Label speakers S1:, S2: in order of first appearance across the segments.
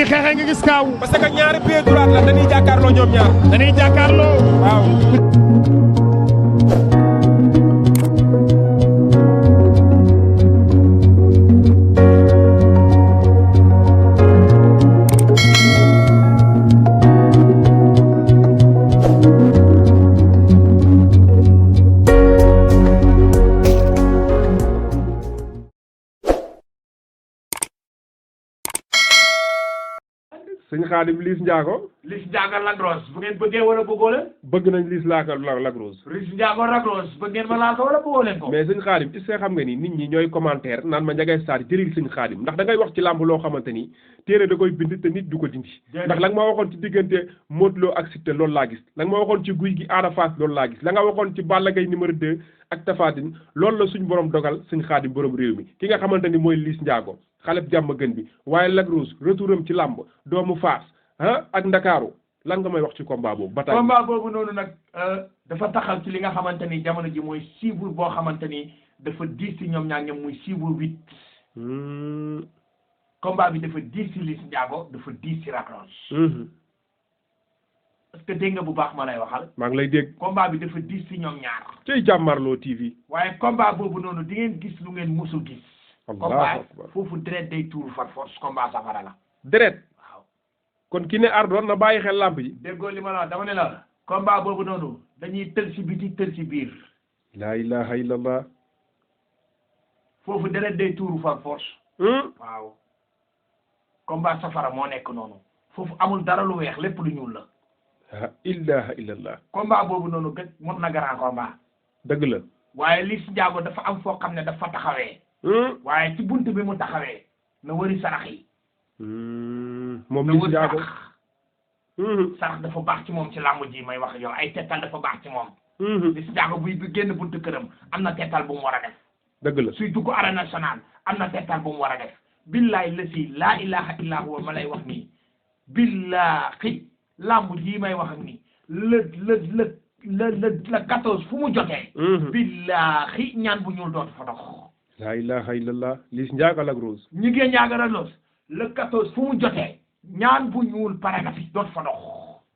S1: ñuy xeexee nga gis kaaw.
S2: parce que ñaari pied droite la dañuy jàkkaarloo ñoom ñaar.
S1: dañuy jàkkaarloo.
S2: waaw. sëñ Xaadim Liss Ndiago.
S3: Liss Ndiago Lac Rose bu ngeen bëggee wala bëggoo leen.
S2: bëgg nañ Liss Lac Rose.
S3: Liss Ndiago Lac Rose bëgg ngeen ma laal ko wala bëggoo leen ko.
S2: mais sëñ Xaadim est-ce que xam nga ni nit ñi ñooy commentaire naan ma Ndiaga Sarr jëril sëñ Xaadim ndax da ngay wax ci làmb loo xamante ni téere da koy bind te nit du ko dindi. ndax la nga ma waxoon ci diggante Modou Lo ak Siteu loolu laa gis la nga ma waxoon ci Gouye Gui Ada Fass loolu laa gis la nga waxoon ci Balla Gaye numéro 2 ak Tapha Tine loolu la suñ borom dogal sëñ Xaadim borom réew mi ki nga xamante ni mooy Liss Ndiago xaleb jàmm gën bi waaye Lac Rose retouram ci làmb doomu Fass ak Ndakaaru lan nga may wax ci combat boobu. bataille
S3: combat boobu noonu nag dafa taxaw ci li nga xamante ni jamono ji mooy cible boo xamante ni dafa diis ci ñoom ñaar ñoom muy cible 8. combat bi dafa diis ci Liss Ndiago dafa diis ci Lac Rose. parce que dégg nga bu baax ma lay waxal.
S2: maa ngi lay dégg.
S3: combat bi dafa diis ci ñoom ñaar.
S2: cey Jàmmarloo TV.
S3: waaye combat boobu noonu di ngeen gis lu ngeen musul gis. combat foofu deret day tuuru far force combat safara la.
S2: deret. kon ki ne ardoon na bàyyi xel làmb ji.
S3: déggoo li ma la wax dama ne la. combat boobu noonu dañuy tël ci biti tël ci biir.
S2: laa ilaha illallah.
S3: foofu deret day tuuru far force. waaw. combat safara moo nekk noonu. foofu amul dara lu weex lépp lu ñuul la.
S2: la ilaha illallah.
S3: combat boobu noonu gën mot na grand combat.
S2: dëgg la.
S3: waaye Liss Ndiago dafa am foo xam ne dafa taxawee. waaye ci bunt bi mu taxawee na wëri sarax yi.
S2: moom Liss Ndiago
S3: sarax dafa baax ci moom ci làmb ji may wax yow ay tettal dafa baax ci moom. Liss Ndiago buy génn buntu këram am na tettal bu mu war a def.
S2: dëgg la
S3: suy dugg arène nationale am na tettal bu mu war a def. billahi lasi laa ilaha illa huwa ma lay wax nii. billahi làmb ji may wax ak nii le 14 fu mu jotee. billahi ñaan bu ñuul dootu fa dox.
S2: laa ilaha illallah Liss Ndiago Lac Rose.
S3: ñi ngeen Ndiago Lac Rose le 14 fu mu jotee ñaan bu ñuul pare na fi dootu fa dox.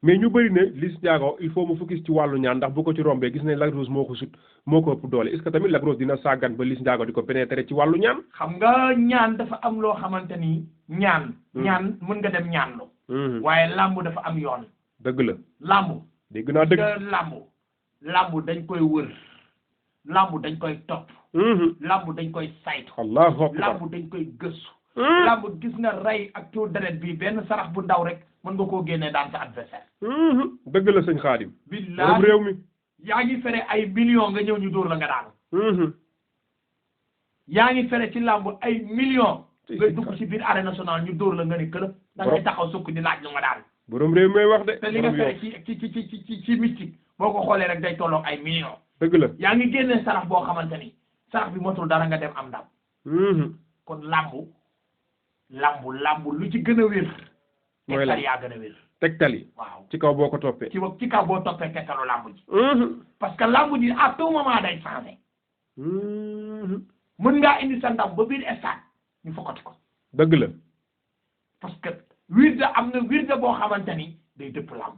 S2: mais ñu bëri ne Liss Ndiago il faut mu focus ci wàllu ñaan ndax bu ko ci rombee gis ne Lac Rose moo ko sut moo ko ëpp doole est-ce que tamit Lac Rose dina sàggan ba Liss Ndiago di ko pénétrer ci wàllu ñaan.
S3: xam nga ñaan dafa am loo xamante ni ñaan. ñaan mën nga dem ñaan lo waaye làmb dafa am yoon.
S2: dëgg la
S3: làmb.
S2: dégg naa dëgg
S3: làmb dañ koy wër. làmb dañ koy topp. làmb dañ koy saytu.
S2: allahu akbar
S3: làmb dañ koy gëstu. làmb gis nga rey ak tuur deret bi benn sarax bu ndaw rek mën nga koo génnee daan sa adversaire.
S2: dëgg la sëñ Xaadim.
S3: billahi
S2: réew mi.
S3: yaa ngi fere ay millions nga ñëw ñu dóor la nga daanu. yaa ngi fere ci làmb ay millions. nga dugg ci biir arène nationale ñu dóor la nga ni këlëb. da ngay taxaw sukk di laaj lu nga daanu.
S2: borom réew mi wax de.
S3: te li nga fere ci mystique boo ko xoolee rek day tolloog ay millions.
S2: dëgg la
S3: yaa ngi génnee sarax boo xamante ni sarax bi motul dara nga dem am ndam. kon làmb lu ci gën a wér.
S2: mooy
S3: tegtal yaa gën a wér.
S2: tegtal yi.
S3: waaw
S2: ci kaw boo ko toppee.
S3: ci kaw boo toppee tegtalu làmb ji. parce que làmb ji à tout moment day changé. mën ngaa indi sa ndam ba biir stade ñu fokkati ko.
S2: dëgg la.
S3: parce que wirde am na wirde boo xamante ni day dëpp làmb.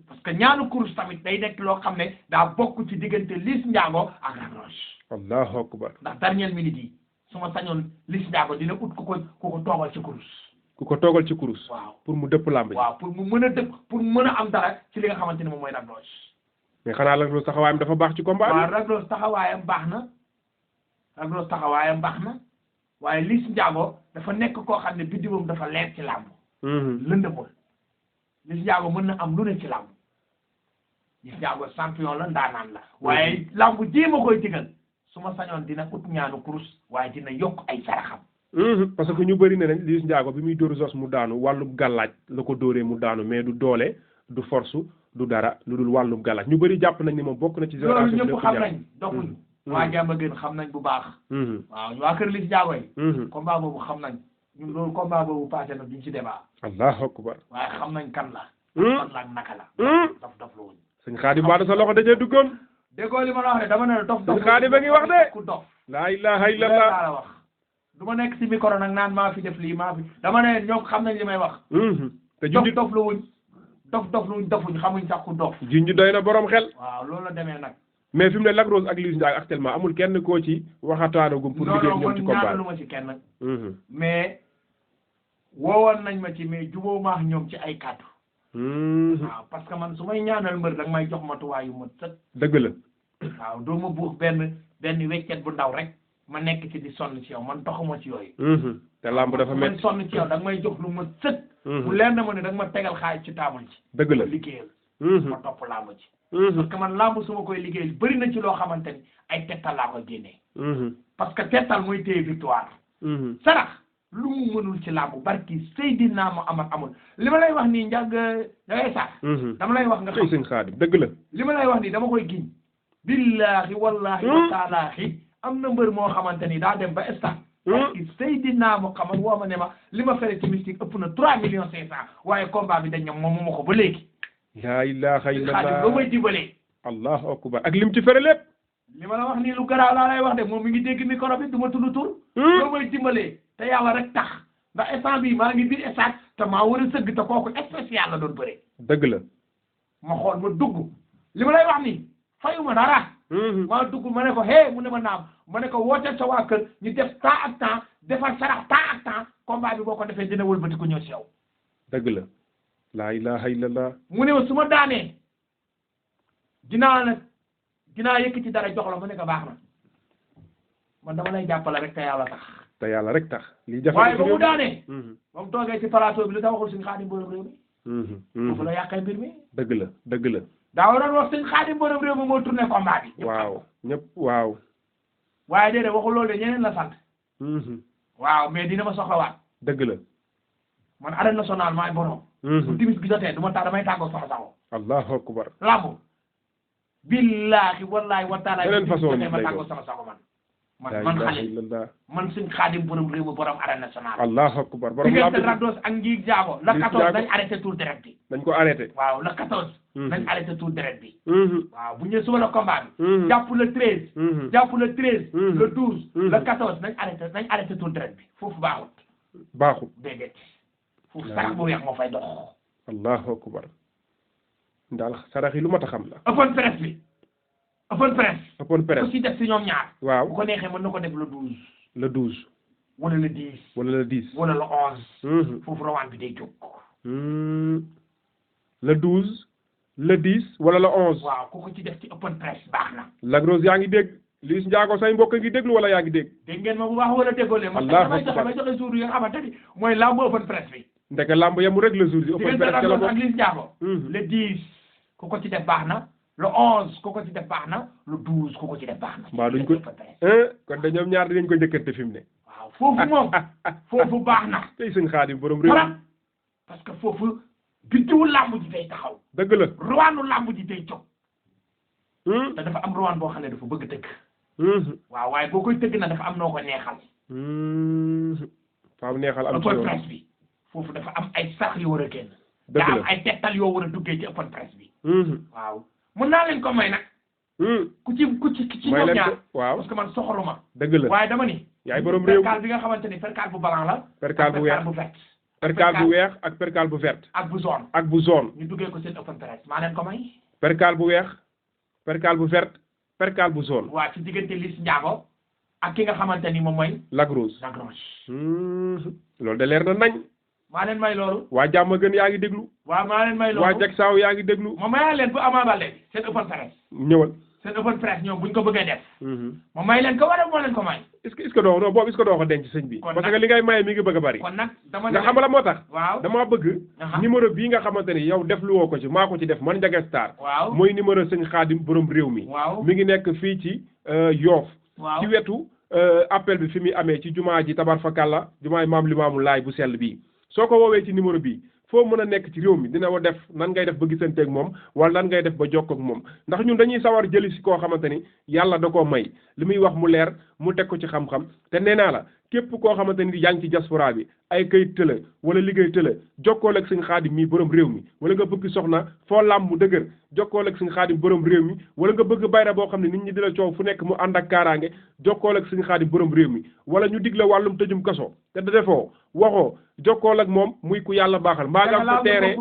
S3: parce que ñaanu kurus tamit day nekk loo xam ne daa bokk ci diggante Liss Ndiago ak Lac Rose.
S2: allahu akbar.
S3: ndax dernière minute yi su ma sañoon Liss Ndiago dina ut ku ko toogal ci kurus.
S2: ku ko toogal ci kurus.
S3: waaw
S2: pour mu dëpp làmb ji.
S3: waaw pour mu mën a dëpp pour mu mën a am dara ci li nga xamante ni moom mooy Lac Rose.
S2: mais xanaa Lac Rose taxawaayam dafa baax ci combat bi.
S3: waaw Lac Rose taxawaayam baax na. Lac Rose taxawaayam baax na waaye Liss Ndiago dafa nekk koo xam ne biddiwam dafa leer ci làmb. lëndëmul. Liss Ndiago mën na am lu ne ci làmb. Liss Ndiago champion la ndaanaan la. waaye làmb jéem a koy digal su ma sañoon dina ut ñaanu kurus waaye dina yokk ay saraxam.
S2: parce que ñu bëri ne nañ Liss Ndiago bi muy dóor Zoss mu daanu wàllum gàllaaj la ko dóoree mu daanu mais du doole du force du dara lu dul wàllum gàllaaj ñu bëri jàpp nañ ni moom bokk na ci.
S3: loolu ñëpp xam nañ doxuñu. waa jàmm gën xam nañ bu baax. waaw waa kër Liss Ndiago yi. combat boobu xam nañ ñun loolu combat boobu passé na duñ ci débat.
S2: allahu akbar.
S3: waaye xam nañ kan la. kan la ak naka la. dof la woon.
S2: sëñ Xaadim baadu sa loxo dajee duggoon.
S3: déggoo li ma la wax de dama ne dof.
S2: sëñ Xaadim ba ngi wax de.
S3: ku dof.
S2: laa ilaha illallah.
S3: la wax du ma nekk si micro nag naan maa fi def lii maa fi dama ne ñoom xam nañ li may wax.
S2: te junj
S3: dof lu wuñ dofuñ xamuñ sax ku dof.
S2: junj doy na borom xel.
S3: waaw loolu la demee nag.
S2: mais fi mu ne Lac Rose ak Liss Ndiago actuellement amul kenn koo ci waxataanagum. pour liggéey ñoom ci combat
S3: non non man ñaanalu ma ci kenn. mais woowoon nañ ma ci mais jubóo ma ak ñoom ci ay kàddu. waaw parce que man su may ñaanal mbër danga may jox matuwaay yu ma sët.
S2: dëgg la.
S3: waaw doo ma buux benn weccet bu ndaw rek ma nekk ci di sonn ci yow man doxuma ci yooyu.
S2: te làmb dafa métti
S3: sonn ci yow danga may jox lu ma sët. mu leer na ma ne danga ma tegal xaalis ci taabul ci.
S2: dëgg la
S3: liggéeyal. ma topp làmb ci. parce que man làmb su ma koy liggéeyal bëri na ci loo xamante ni ay tettal laa koy génnee. parce que tettal mooy téye victoire. sarax lu mu mënul ci làmb barki Seydina Muhammad amul li ma lay wax nii njàgg da ngay sax. dama lay wax nga xam
S2: sëñ Xaadim dëgg la.
S3: li ma lay wax nii dama koy giñ. billahi wallahi wa taalaahi am na mbër moo xamante ni daa dem ba stade. barki Seydina Muhammad woo ma ne ma li ma fere ci mystique ëpp na 3,5 millions waaye combat bi dañ ñoom moom mu ma ko ba léegi.
S2: laa ilaaha illallah
S3: Xaadim ba may dimbalee.
S2: allahu akbar ak lim ci fere lépp.
S3: li ma la wax nii lu garaaw laa lay wax de moom mi ngi dégg micro bi du ma tudd tur. ba may dimbalee te yàlla rek tax ndax instant bii maa ngi biir stade te maa war a sëgg te kooku spécial la doon bëree.
S2: dëgg la.
S3: ma xool ma dugg li ma lay wax nii fayuma dara. maa dugg ma ne ko mu ne ma naam ma ne ko wooteel sa waa kër ñu def temps ak temps defar sarax temps ak temps combat bi boo ko defee dina wëlbati ko ñëw si yow.
S2: dëgg la. laa ilaha illallah.
S3: mu ne ma su ma daanee dinaa yëkkati dara jox la mu ne ko baax na man dama lay jàppale rek te yàlla tax.
S2: te yàlla rek tax. lii jafe
S3: waaye ba mu daanee. ba mu toogee ci plateau bi lu tax waxul suñu Xaadim borom réew mi. foofu la yàqee mbir mi.
S2: dëgg la dëgg la.
S3: daa waroon wax suñu Xaadim borom réew mi moo tourné combat bi.
S2: waaw ñëpp waaw.
S3: waaye déedéet waxul loolu de ñeneen la sant. waaw mais dina ma soxlawaat.
S2: dëgg la.
S3: man arène nationale maay borom. bu timis bi jotee du ma tax damay tàggoo sama sago.
S2: allahu akbar.
S3: lamb. billahi wallahi wa taala.
S2: beneen façon
S3: ma tàggoo sama sago man. man xale man suñ Xaadim borom réew mi borom arène nationale.
S2: allahu akbar borom
S3: diggante Lac Rose ak Liss Ndiago. la 14 nañ arrêté tour deret bi.
S2: dañ ko arrêté.
S3: waaw la 14. nañ arrêté tour deret bi. waaw bu ñëwee suba la combat bi. jàpp le 13. jàpp le 13. le 12. le 14 nañ arrêté tour deret bi foofu baaxut.
S2: baaxut
S3: déedéet. foofu sarax bu weex moo fay dox.
S2: allahu akbar. daal sarax yi lu mat a xam la.
S3: open presse bi. open presse. ku si def si ñoom ñaar.
S2: waaw
S3: bu ko neexee mën na ko def le 12.
S2: le 12.
S3: wala le 10.
S2: wala le 10.
S3: wala le 11. foofu rawaan bi day jóg.
S2: le 12. le 10 wala le 11.
S3: waaw ku ko ci def ci open presse baax na.
S2: Lac Rose yaa ngi dégg Liss Ndiago say mbokk ngi déglu wala yaa ngi dégg.
S3: dégg ngeen ma bu baax wala déggoo leen. damay joxe jour yi nga xamante ni mooy lamb open presse bi.
S2: ndeke lamb yemu rek le jour bi. open presse ca la bokk
S3: ak Liss Ndiago. le 10 ku ko ci def baax na. le 11 ku ko ci def baax na. le 12 ku ko ci def baax na.
S2: mbaa duñ ko kon de ñoom ñaar dinañ ko njëkkante fi mu ne.
S3: waaw foofu moom foofu baax na.
S2: tey sëñ Xaadim borom réew.
S3: parce que foofu biddiwu lamb ji day taxaw.
S2: dëgg la
S3: ruwaanu lamb ji day jóg. te dafa am ruwaan boo xam ne dafa bëgg tëgg. waaw waaye boo koy tëgg na dafa am noo ko neexal.
S2: faaw neexal am ci
S3: open presse bi foofu dafa am ay sax yu war a génn.
S2: dëgg la
S3: am ay tettal yoo war a duggee ci open presse bi. waaw mun naa leen ko may nag. ku ci ñoom ñaar.
S2: waaw
S3: parce que man soxoruma.
S2: dëgg la
S3: waaye dama ni.
S2: yaay borom réew
S3: percal bi nga xamante ni percal bu blanc la.
S2: percal bu weex
S3: bu vert.
S2: percal bu weex ak percal bu vert.
S3: ak bu zone.
S2: ak bu zone.
S3: ñu duggee ko seen open presse maa leen ko may.
S2: percal bu weex percal bu vert percal bu zone.
S3: waaw ci diggante Liss Ndiago ak ki nga xamante ni moom mooy.
S2: Lac Rose.
S3: Lac Rose.
S2: loolu de leer na nañ.
S3: maa leen may loolu.
S2: waa jàmm gën yaa ngi déglu.
S3: waaw maa leen may loolu.
S2: waa jag saaw yaa ngi déglu.
S3: ma mayaa leen bu Ama Baldé seen open presse.
S2: ñëwal.
S3: seen open presse ñoom buñ ko bëggee def. ma may leen ko wala moo leen ko may.
S2: est-ce que doo non boobu est-ce que doo ko denc sëñ bi. parce que li ngay maye mi ngi bëgg a bari.
S3: kon nag dama
S2: nga xam la moo tax.
S3: waaw
S2: damaa bëgg. numéro bii nga xamante ni yow def lu woo ko ci maa ko ci def man Ndiaga Star.
S3: waaw
S2: mooy numéro sëñ Xaadim borom réew mi.
S3: waaw
S2: mi ngi nekk fii ci Yoff.
S3: waaw
S2: ci wetu appel bi fi muy amee ci jumaa ji tabar fakàlla jumaay maam Limaamu Laay bu sell bii. soo ko woowee ci numéro bii foo mën a nekk ci réew mi dina wa def nan ngay def ba gisanteeg moom wala nan ngay def ba jokkoo ak moom ndax ñun dañuy sawar jëli si koo xamante ni yàlla da koo may li muy wax mu leer mu teg ko ci xam-xam te nee naa la képp koo xamante ni yaa ngi ci diaspora bi ay kayit tëla wala liggéey tëla jokkool ak sëñ Xaadim mii borom réew mi wala nga bëgg soxna foo làmb mu dëgër jokkool ak sëñ Xaadim borom réew mi wala nga bëgg bayra boo xam ne nit ñi di la coow fu nekk mu ànd ak kaaraange jokkool ak sëñ Xaadim borom réew mi wala ñu dig la wàllum tëjum kaso te da defoo waxoo jokkool ak moom muy ku yàlla baaxal mbaa nga am sa teere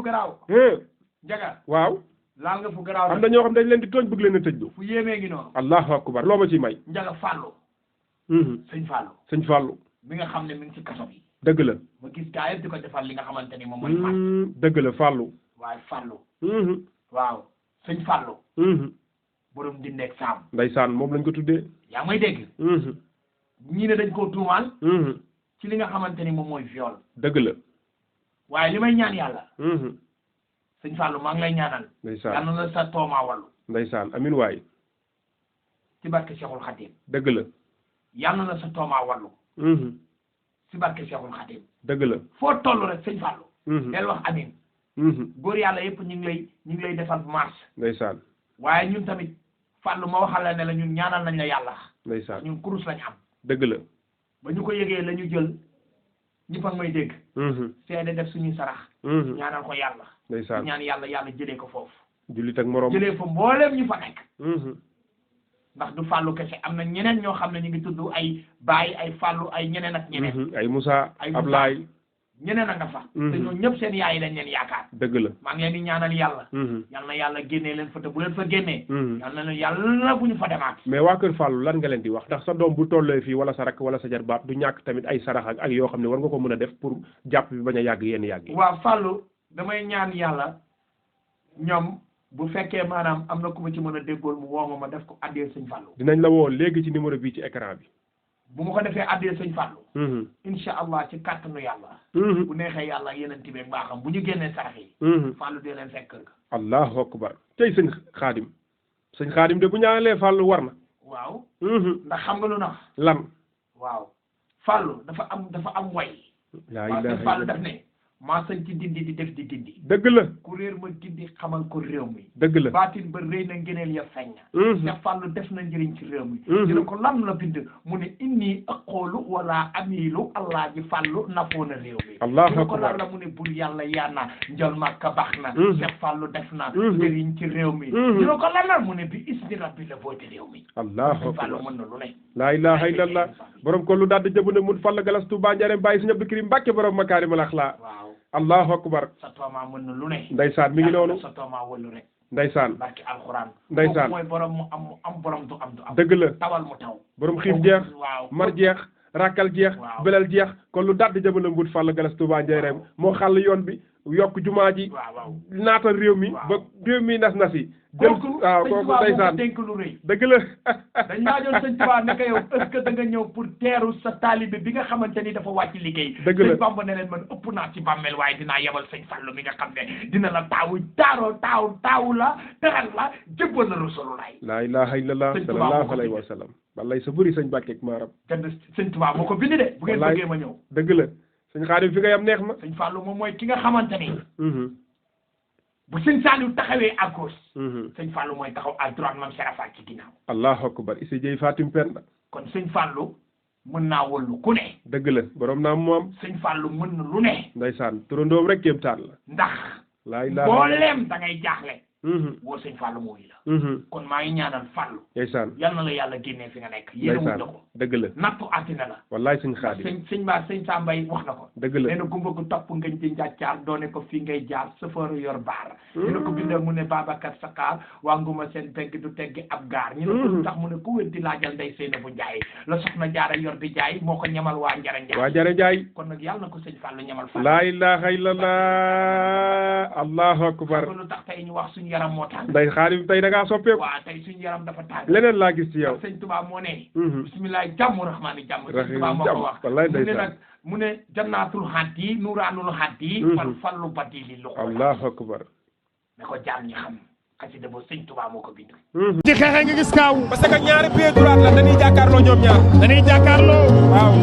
S3: Njaga
S2: waaw
S3: laal nga fu garaaw
S2: am na ñoo xam dañ leen di tooñ bëgg leen a tëj lu
S3: fu yéemee ngi noonu
S2: allahu akbar loo ma ciy may
S3: Njaga Fallou sëñ Fallou
S2: sëñ Fallou
S3: mi nga xam ne mi ngi ci kaso bi
S2: dëgg la
S3: ma gis gaa yëpp di ko defal li nga xamante ni moom mooy
S2: dëgg la Fallou
S3: waaye Fallou waaw sëñ Fallou borom dindeeg saam
S2: ndeysaan moom lañ ko tuddee
S3: yaa may dégg ñii ne dañ koo tuumaal ci li nga xamante ni moom mooy viol
S2: dëgg la
S3: waaye li may ñaan yàlla sëñ Fallou maa ngi lay ñaanal
S2: ndeysaan
S3: yàlla na sa toomaa wallu
S2: ndeysaan amin waay
S3: ci barke Cheikhul Khadim
S2: dëgg la
S3: yàlla na sa toomaa wallu ci barke Cheikhul Khadim
S2: dëgg la
S3: foo toll rek sëñ Fallou del wax amin góor yàlla yëpp ñu ngi lay defal marche
S2: ndeysaan
S3: waaye ñun tamit Fallou ma waxal la ne la ñun ñaanal nañ la yàlla
S2: ndeysaan
S3: ñun kurus lañ am
S2: dëgg la
S3: ba ñu ko yëgee la ñu jël ñëpp ak may dégg seede def suñuy sarax ñaanal ko yàlla
S2: ndeysaan
S3: ñaan yàlla jëlee ko foofu
S2: jullit ak morom
S3: jëlee fa mbooleem ñu fa nekk ndax du Fallou kese am na ñeneen ñoo xam ne ñu ngi tudd ay Baye ay Fallou ay ñeneen ak ñeneen
S2: ay Moussa Ablaye
S3: ñeneen a nga fa te ñoo ñëpp seen yaay lañ leen yaakaar
S2: dëgg la
S3: maa ngi leen di ñaanal yàlla yal na yàlla génnee leen fa te bu leen fa génnee yàlla bu ñu fa demaat
S2: mais waa kër Fallou lan nga leen di wax ndax sa doom bu tollee fii wala sa rakk wala sa jarbaat du ñàkk tamit ay sarax ak yoo xam ne war nga ko mën a def pour jàpp bi bañ a yàgg yenn yàgg yi
S3: waaw Fallou damay ñaan yàlla ñoom bu fekkee maanaam am na ku ma ci mën a déggool mu woo ma def ko addee sëñ Fallou
S2: dinañ la woo léegi ci numéro bii ci écran bi
S3: bu ma ko defee addee sëñ Fallou insha allah ci kàttanu yàlla bu neexee yàlla yeneen tibeeg baaxam bu ñu génnee sarax yi Fallou dee leen fekk kër ga
S2: allahu akbar tey sëñ Xaadim de bu ñaanalee Fallou war na
S3: waaw ndax xam nga lu nax
S2: lan
S3: waaw Fallou dafa am way waaw sëñ Fallou daf ne maa sañ ci dindi di def di dindi
S2: dëgg la
S3: ku réer ma gindi xamal ko réew mi
S2: dëgg la
S3: baatin ba rëy na ngeneel ya feeñ na Fallou def na njëriñ ci réew mi dina ko lan la bind mu ne inni aqoolu wala amilu allah ji Fallou nafoo na réew mi dina ko lan la mu ne bur yàlla yaana njol màkka baax na Cheikh Fallou def na njëriñ ci réew mi dina ko lan la mu ne bi isni rabbi la booti réew mi
S2: allahu
S3: Fallou mën na lu ne
S2: laa ilaha illallah borom ko lu daal di jëbu ne mun Fallou galas Touba Ndiarème bàyyi Sëñ Abdou Karim Mbàkke borom makaarimal axlaaq allahu akbar
S3: sa tooma mën na lu ne
S2: ndeysaan mi ngi noonu
S3: sa tooma wëllu rek
S2: ndeysaan
S3: barki alxuraan
S2: ndeysaan
S3: mooy borom mu am borom du am
S2: dëgg la
S3: tawal mu taw
S2: borom xiif jeex mar jeex rakkal jeex belal jeex kon lu dadd jëbal mbut Fallou galas Touba Ndiarème moo xàll yoon bi yokk jumaa ji naatal réew mi ba réew mi nas yi jël waaw kooku ndeysaan
S3: dénk lu rëy
S2: dëgg la
S3: dañ laajoon sëñ Tuubaa ne ko yow est-ce que da nga ñëw pour teeru sa taalibe bi nga xamante ni dafa wàcc liggéey
S2: dëgg la
S3: sëñ Bamba ne leen man ëpp naa ci bàmmeel waaye dinaa yebal sëñ Fallou mi nga xam ne dina la taawu la teral la jëbbal la Rasulullah
S2: laa ilaha illallah sallallahu alayhi wa sallam wallay sa bëri sëñ Bàkkeek maaram
S3: kenn sëñ Tuubaa moo ko bind de bu ngeen bëggee ma ñëw
S2: dëgg la sëñ Xaadim fi nga yam neex ma
S3: sëñ Fallou moom mooy ki nga xamante ni bu sëñ Saliou taxawee à gauche sëñ Fallou mooy taxaw à droite mam Serapha ci ginnaaw
S2: allahu akbar isi jëy Fatim Penda
S3: kon sëñ Fallou mën naa wëllu ku ne
S2: dëgg la borom naa moom
S3: sëñ Fallou mën na lu ne
S2: ndeysaan turandoom rek kéemtaan la
S3: ndax
S2: laa ilaaha
S3: booleem da ngay jaaxle woo sëñ Fallou mooy la kon maa ngi ñaanal Fallou
S2: ndeysaan
S3: yal na la yàlla génnee fi nga nekk yéen wuñ la ko
S2: dëgg la
S3: nattu àddina la
S2: wallaay sëñ Xaadim
S3: sëñ Sambay wax na ko
S2: dëgg la
S3: nee na gumba gu topp ngañ ci njàccaar doone ko fii ngay jaar safar yor baar ñu ne ko bindal mu ne Babacar Sakar waa nguma seen pegg du teggi ab gaar ñu ne ko lu tax mu ne ku wér di laajal ndey sëy na bu njaay la soxna jaara yor di jaay moo ko ñamal waa njara njaay
S2: waa njara njaay
S3: kon nag yàlla na ko sëñ Fallou ñamal Fallou
S2: laa ilaha illallah allahu akbar
S3: lu tax tey ñu wax suñu yaram moo tàng
S2: nday Xaadim tey da ngaa soppeeku
S3: waaw tey suñu yaram dafa tàng
S2: leneen laa gis ci yow
S3: sëñ Tuubaa moo ne bismillah jàmm rahmaani jàmm sëñ Tuubaa moo ko wax
S2: wallaay
S3: mu ne nag mu ne jannaatul hadi nuuraanul hadi fal fallu badili lu
S2: allahu akbar
S3: ne ko jaam ñi xam xasida boobu sëñ Tuubaa moo ko bind
S1: ci xeexe nga gis kaaw
S2: parce que ñaari pied droite la dañuy jàkkaarloo ñoom ñaar
S1: dañuy jàkkaarloo
S2: waaw